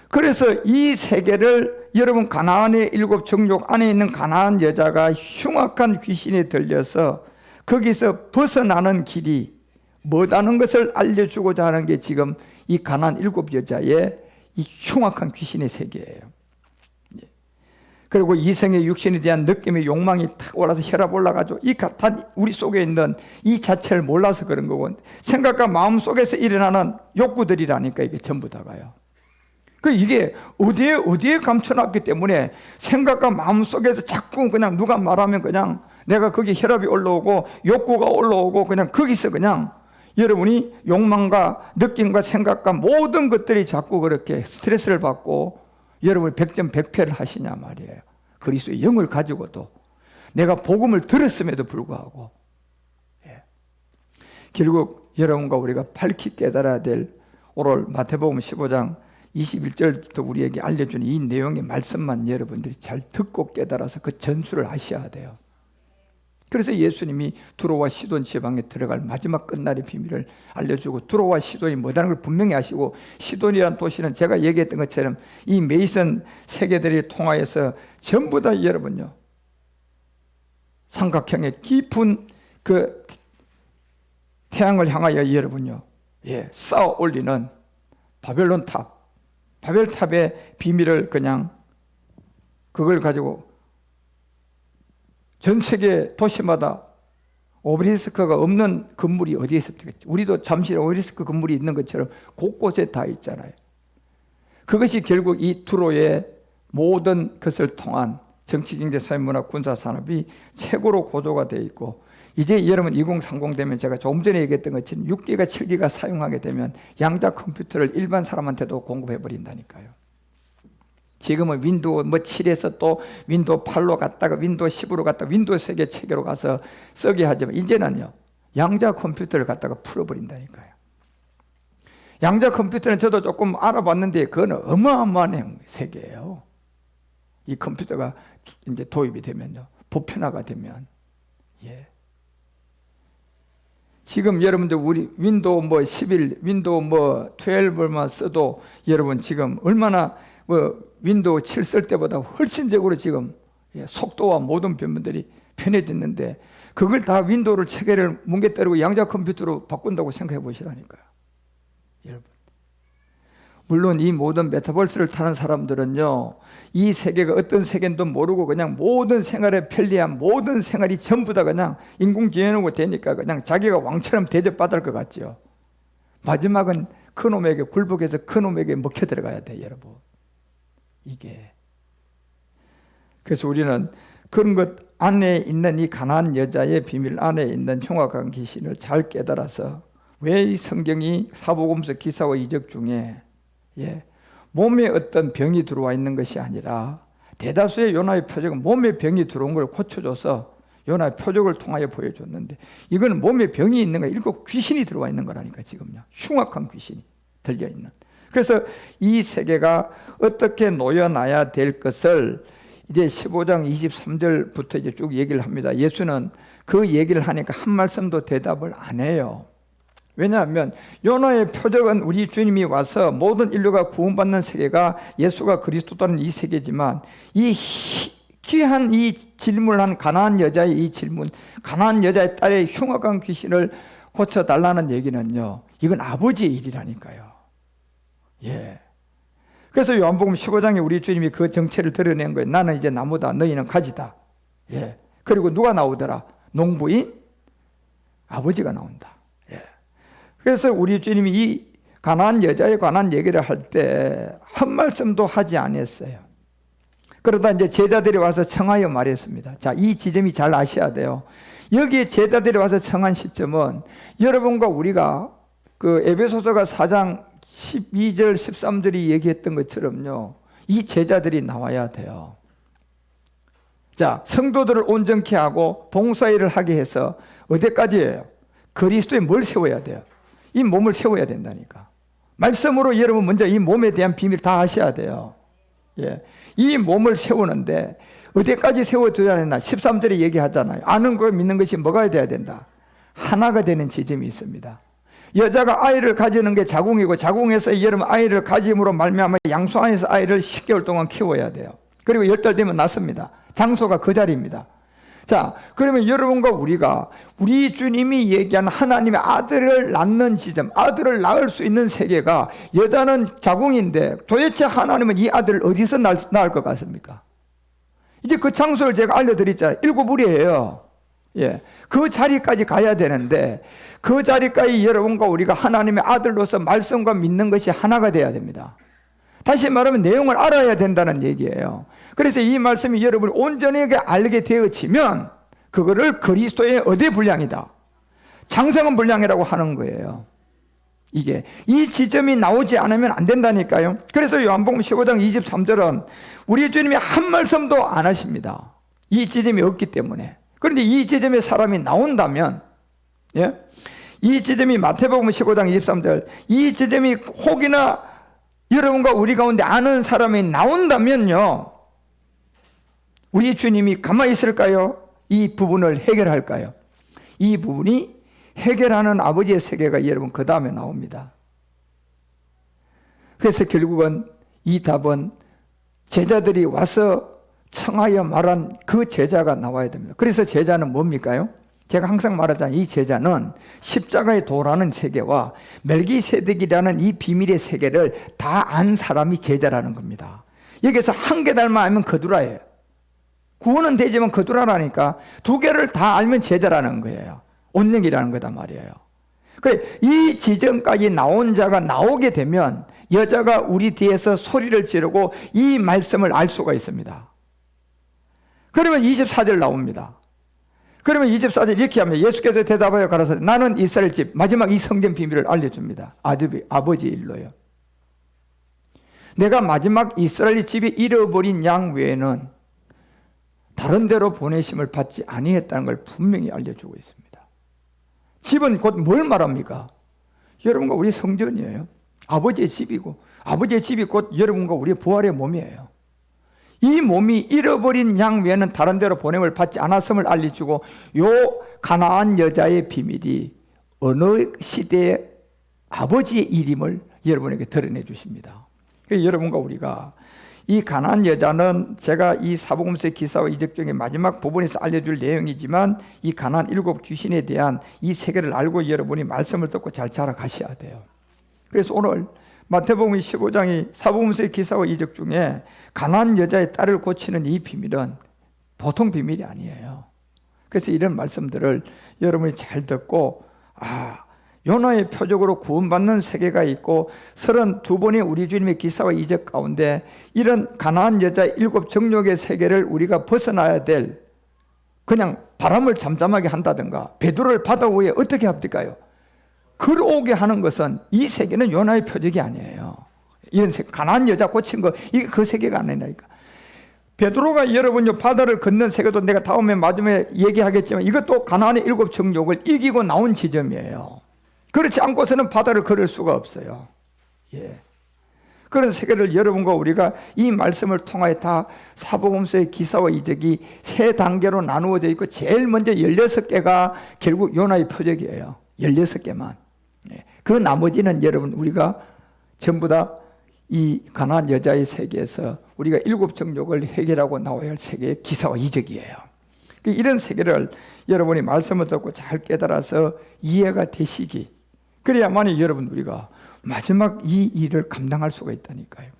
그래서 이 세계를 여러분 가나안의 7 정욕 안에 있는 가나안 여자가 흉악한 귀신에 들려서 거기서 벗어나는 길이 뭐다는 것을 알려주고자 하는 게 지금 이 가나안 7 여자의 이 흉악한 귀신의 세계예요. 그리고 이성의 육신에 대한 느낌의 욕망이 탁 올라서 혈압 올라가죠. 이 다 우리 속에 있는 이 자체를 몰라서 그런 거고, 생각과 마음 속에서 일어나는 욕구들이라니까 이게 전부 다가요. 이게 어디에 감춰놨기 때문에 생각과 마음 속에서 자꾸 그냥 누가 말하면 그냥 내가 거기 혈압이 올라오고 욕구가 올라오고 그냥 거기서 그냥 여러분이 욕망과 느낌과 생각과 모든 것들이 자꾸 그렇게 스트레스를 받고 여러분이 100점 100패를 하시냐 말이에요. 그리스도의 영을 가지고도 내가 복음을 들었음에도 불구하고 결국 여러분과 우리가 밝히 깨달아야 될 오늘 마태복음 15장 21절부터 우리에게 알려준 이 내용의 말씀만 여러분들이 잘 듣고 깨달아서 그 전수를 하셔야 돼요. 그래서 예수님이 두로와 시돈 지방에 들어갈 마지막 끝날의 비밀을 알려주고 두로와 시돈이 뭐라는 걸 분명히 하시고, 시돈이라는 도시는 제가 얘기했던 것처럼 이 메이슨 세계들이 통하여서 전부 다 여러분요 삼각형의 깊은 그 태양을 향하여 여러분요 쌓아 올리는 바벨론 탑, 바벨탑의 비밀을 그냥 그걸 가지고 전 세계 도시마다 오베리스크가 없는 건물이 어디에 있었겠지? 우리도 잠실 오베리스크 건물이 있는 것처럼 곳곳에 다 있잖아요. 그것이 결국 이 투로의 모든 것을 통한 정치, 경제, 사회, 문화, 군사, 산업이 최고로 고조가 되어 있고, 이제 여러분 2030 되면 제가 조금 전에 얘기했던 것처럼 6기가 7기가 사용하게 되면 양자 컴퓨터를 일반 사람한테도 공급해 버린다니까요. 지금은 윈도우 7에서 또 윈도우 8로 갔다가 윈도우 10으로 갔다가 윈도우 세계 체계로 가서 쓰게 하지만, 이제는요 양자 컴퓨터를 갖다가 풀어버린다니까요. 양자 컴퓨터는 저도 조금 알아봤는데 그건 어마어마한 세계예요. 이 컴퓨터가 이제 도입이 되면요, 보편화가 되면. 예. 지금 여러분들 우리 윈도우 11, 윈도우 12만 써도 여러분 지금 얼마나 윈도우 7 쓸 때보다 훨씬적으로 지금 속도와 모든 변분들이 편해졌는데, 그걸 다 윈도우를 체계를 뭉개뜨리고 양자 컴퓨터로 바꾼다고 생각해 보시라니까요. 여러분, 물론 이 모든 메타버스를 타는 사람들은요, 이 세계가 어떤 세계인도 모르고 그냥 모든 생활의 편리함, 모든 생활이 전부 다 그냥 인공지능으로 되니까 그냥 자기가 왕처럼 대접받을 것 같죠. 마지막은 그놈에게 굴복해서 그놈에게 먹혀 들어가야 돼, 여러분. 이게. 그래서 우리는 그런 것 안에 있는 이 가난한 여자의 비밀 안에 있는 흉악한 귀신을 잘 깨달아서, 왜 이 성경이 사복음서 기사와 이적 중에 몸에 어떤 병이 들어와 있는 것이 아니라 대다수의 요나의 표적은 몸에 병이 들어온 걸 고쳐줘서 요나의 표적을 통하여 보여줬는데, 이건 몸에 병이 있는 거야. 일곱 귀신이 들어와 있는 거라니까. 지금요, 흉악한 귀신이 들려있는. 그래서 이 세계가 어떻게 놓여놔야 될 것을 이제 15장 23절부터 이제 쭉 얘기를 합니다. 예수는 그 얘기를 하니까 한 말씀도 대답을 안 해요. 왜냐하면 요나의 표적은 우리 주님이 와서 모든 인류가 구원받는 세계가 예수가 그리스도라는 이 세계지만, 이 귀한 이 질문한 가난한 여자의 이 질문, 가난한 여자의 딸의 흉악한 귀신을 고쳐달라는 얘기는요, 이건 아버지의 일이라니까요. 예. 그래서 요한복음 15장에 우리 주님이 그 정체를 드러낸 거예요. 나는 이제 나무다, 너희는 가지다. 예. 그리고 누가 나오더라? 농부인 아버지가 나온다. 예. 그래서 우리 주님이 이 가난한 여자에 관한 얘기를 할 때 한 말씀도 하지 않았어요. 그러다 이제 제자들이 와서 청하여 말했습니다. 자, 이 지점이 잘 아셔야 돼요. 여기에 제자들이 와서 청한 시점은 여러분과 우리가 그 에베소서가 4장 12절 13절이 얘기했던 것처럼요, 이 제자들이 나와야 돼요. 자, 성도들을 온전케 하고 봉사일을 하게 해서 어디까지예요? 그리스도에 뭘 세워야 돼요? 이 몸을 세워야 된다니까. 말씀으로 여러분 먼저 이 몸에 대한 비밀 다 아셔야 돼요. 예. 이 몸을 세우는데 어디까지 세워줘야 되나? 13절에 얘기하잖아요. 아는 걸 믿는 것이 뭐가 돼야 된다? 하나가 되는 지점이 있습니다. 여자가 아이를 가지는 게 자궁이고, 자궁에서 여러분 아이를 가짐으로 말미암아 양수 안에서 아이를 10개월 동안 키워야 돼요. 그리고 10달 되면 낳습니다. 장소가 그 자리입니다. 자, 그러면 여러분과 우리가 우리 주님이 얘기한 하나님의 아들을 낳는 지점, 아들을 낳을 수 있는 세계가, 여자는 자궁인데 도대체 하나님은 이 아들을 어디서 낳을 것 같습니까? 이제 그 장소를 제가 알려드렸잖아요. 7부리예요. 예, 그 자리까지 가야 되는데, 그 자리까지 여러분과 우리가 하나님의 아들로서 말씀과 믿는 것이 하나가 돼야 됩니다. 다시 말하면 내용을 알아야 된다는 얘기예요. 그래서 이 말씀이 여러분이 온전하게 알게 되어지면 그거를 그리스도의 어디 분량이다, 장성한 분량이라고 하는 거예요. 이게 이 지점이 나오지 않으면 안 된다니까요. 그래서 요한복음 15장 23절은 우리 주님이 한 말씀도 안 하십니다. 이 지점이 없기 때문에. 그런데 이 지점에 사람이 나온다면, 예? 이 지점이 마태복음 15장 23절, 이 지점이 혹이나 여러분과 우리 가운데 아는 사람이 나온다면요, 우리 주님이 가만히 있을까요? 이 부분을 해결할까요? 이 부분이 해결하는 아버지의 세계가 여러분 그 다음에 나옵니다. 그래서 결국은 이 답은 제자들이 와서 청하여 말한 그 제자가 나와야 됩니다. 그래서 제자는 뭡니까요? 제가 항상 말하잖아요. 이 제자는 십자가의 도라는 세계와 멜기세덱이라는 이 비밀의 세계를 다 안 사람이 제자라는 겁니다. 여기서 한 개달만 알면 거두라예요. 구원은 되지만 거두라라니까 두 개를 다 알면 제자라는 거예요. 온영이라는 거다 말이에요. 그래, 이 지점까지 나온 자가 나오게 되면 여자가 우리 뒤에서 소리를 지르고 이 말씀을 알 수가 있습니다. 그러면 24절 나옵니다. 그러면 24절 이렇게 하면 예수께서 대답하여 가라사대 나는 이스라엘 집, 마지막 이 성전 비밀을 알려줍니다. 아버지 일로요. 내가 마지막 이스라엘 집이 잃어버린 양 외에는 다른 데로 보내심을 받지 아니했다는 걸 분명히 알려주고 있습니다. 집은 곧 뭘 말합니까? 여러분과 우리 성전이에요. 아버지의 집이고 아버지의 집이 곧 여러분과 우리의 부활의 몸이에요. 이 몸이 잃어버린 양 외에는 다른 데로 보냄을 받지 않았음을 알려주고 요 가나안 여자의 비밀이 어느 시대의 아버지의 일임을 여러분에게 드러내 주십니다. 여러분과 우리가 이 가나안 여자는 제가 이 사복음서의 기사와 이적 중에 마지막 부분에서 알려줄 내용이지만 이 가나안 7 귀신에 대한 이 세계를 알고 여러분이 말씀을 듣고 잘 자라가셔야 돼요. 그래서 오늘 마태복음 15장이 사복음서의 기사와 이적 중에 가나안 여자의 딸을 고치는 이 비밀은 보통 비밀이 아니에요. 그래서 이런 말씀들을 여러분이 잘 듣고 요나의 표적으로 구원받는 세계가 있고 32번의 우리 주님의 기사와 이적 가운데 이런 가나안 여자의 7 정욕의 세계를 우리가 벗어나야 될, 그냥 바람을 잠잠하게 한다든가 베드로를 바다 위에 어떻게 합니까요? 걸어오게 하는 것은 이 세계는 요나의 표적이 아니에요. 이런 가나안 여자 고친 거 이게 그 세계가 아니라니까. 베드로가 여러분 바다를 걷는 세계도 내가 다음에 마지막에 얘기하겠지만 이것도 가나안의 7 정욕을 이기고 나온 지점이에요. 그렇지 않고서는 바다를 걸을 수가 없어요. 예. 그런 세계를 여러분과 우리가 이 말씀을 통하여 다 사복음서의 기사와 이적이 3단계로 나누어져 있고 제일 먼저 16개가 결국 요나의 표적이에요. 16개만. 예. 그 나머지는 여러분 우리가 전부 다 이 가나안 여자의 세계에서 우리가 7 정욕을 해결하고 나와야 할 세계의 기사와 이적이에요. 이런 세계를 여러분이 말씀을 듣고 잘 깨달아서 이해가 되시기, 그래야만이 여러분 우리가 마지막 이 일을 감당할 수가 있다니까요.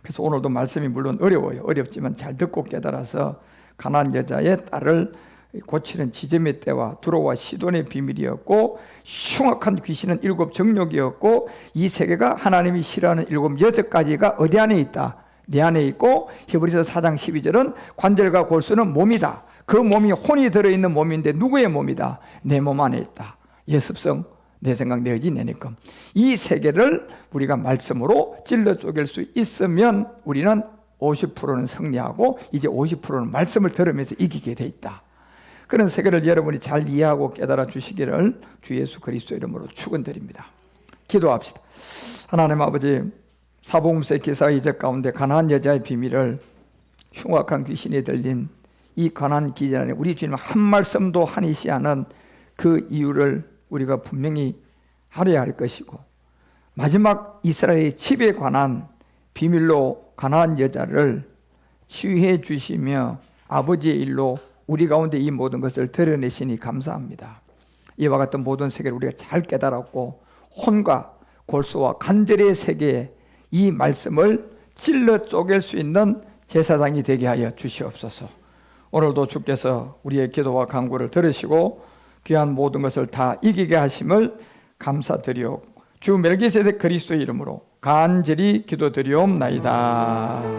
그래서 오늘도 말씀이 물론 어려워요. 어렵지만 잘 듣고 깨달아서 가나안 여자의 딸을 고치는 지점의 때와 두로와 시돈의 비밀이었고 흉악한 귀신은 7 정욕이었고 이 세계가 하나님이 싫어하는 6가지가 어디 안에 있다? 내 안에 있고 히브리서 4장 12절은 관절과 골수는 몸이다. 그 몸이 혼이 들어있는 몸인데 누구의 몸이다? 내 몸 안에 있다. 예습성, 내 생각, 내 의지, 내 느낌. 이 세계를 우리가 말씀으로 찔러 쪼갤 수 있으면 우리는 50%는 승리하고 이제 50%는 말씀을 들으면서 이기게 돼 있다. 그런 세계를 여러분이 잘 이해하고 깨달아 주시기를 주 예수 그리스도 이름으로 축원드립니다. 기도합시다. 하나님 아버지, 사복음서의 기사 이적 가운데 가나안 여자의 비밀을 흉악한 귀신이 들린 이 가나안 기전에 우리 주님 한 말씀도 한이시 않은 그 이유를 우리가 분명히 알아야 할 것이고 마지막 이스라엘의 집에 관한 비밀로 가나안 여자를 치유해 주시며 아버지의 일로 우리 가운데 이 모든 것을 드러내시니 감사합니다. 이와 같은 모든 세계를 우리가 잘 깨달았고 혼과 골수와 간절의 세계에 이 말씀을 찔러 쪼갤 수 있는 제사장이 되게 하여 주시옵소서. 오늘도 주께서 우리의 기도와 간구를 들으시고 귀한 모든 것을 다 이기게 하심을 감사드리오. 주 멜기세덱 그리스도의 이름으로 간절히 기도드리옵나이다.